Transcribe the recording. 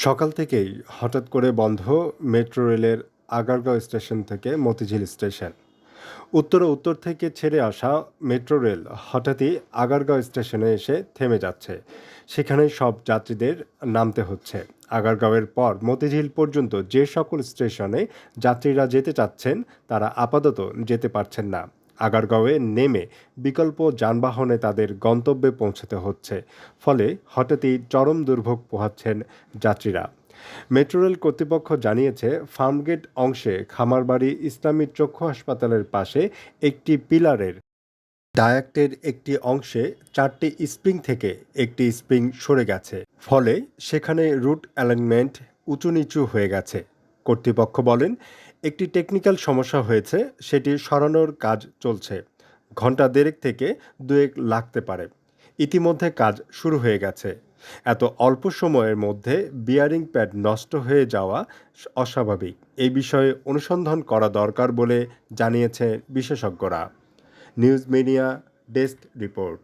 সকাল থেকেই হঠাৎ করে বন্ধ মেট্রো রেলের আগারগাঁও স্টেশন থেকে মতিঝিল স্টেশন। উত্তর থেকে ছেড়ে আসা মেট্রো রেল হঠাৎই আগারগাঁও স্টেশনে এসে থেমে যাচ্ছে। সেখানেই সব যাত্রীদের নামতে হচ্ছে। আগারগাঁওয়ের পর মতিঝিল পর্যন্ত যে সকল স্টেশনে যাত্রীরা যেতে চাচ্ছেন তারা আপাতত যেতে পারছেন না। আগারগাঁওয়ে নেমে বিকল্প যানবাহনে তাদের গন্তব্যে পৌঁছাতে হচ্ছে। ফলে হঠাৎই চরম দুর্ভোগ পোহাচ্ছেন যাত্রীরা। মেট্রো রেল কর্তৃপক্ষ জানিয়েছে, ফার্মগেট অংশে খামারবাড়ি ইসলামী চক্ষু হাসপাতালের পাশে একটি পিলারের ডায়াক্টের একটি অংশে 4টি স্প্রিং থেকে একটি স্প্রিং সরে গেছে। ফলে সেখানে রুট অ্যালাইনমেন্ট উঁচু নিচু হয়ে গেছে। কর্তৃপক্ষ বলেন, একটি টেকনিক্যাল সমস্যা হয়েছে, সেটি সরানোর কাজ চলছে। ঘন্টা দেড়েক থেকে দুয়েক লাগতে পারে। ইতিমধ্যে কাজ শুরু হয়ে গেছে। এত অল্প সময়ের মধ্যে বিয়ারিং প্যাড নষ্ট হয়ে যাওয়া অস্বাভাবিক। এই বিষয়ে অনুসন্ধান করা দরকার বলে জানিয়েছে বিশেষজ্ঞরা। News media desk report.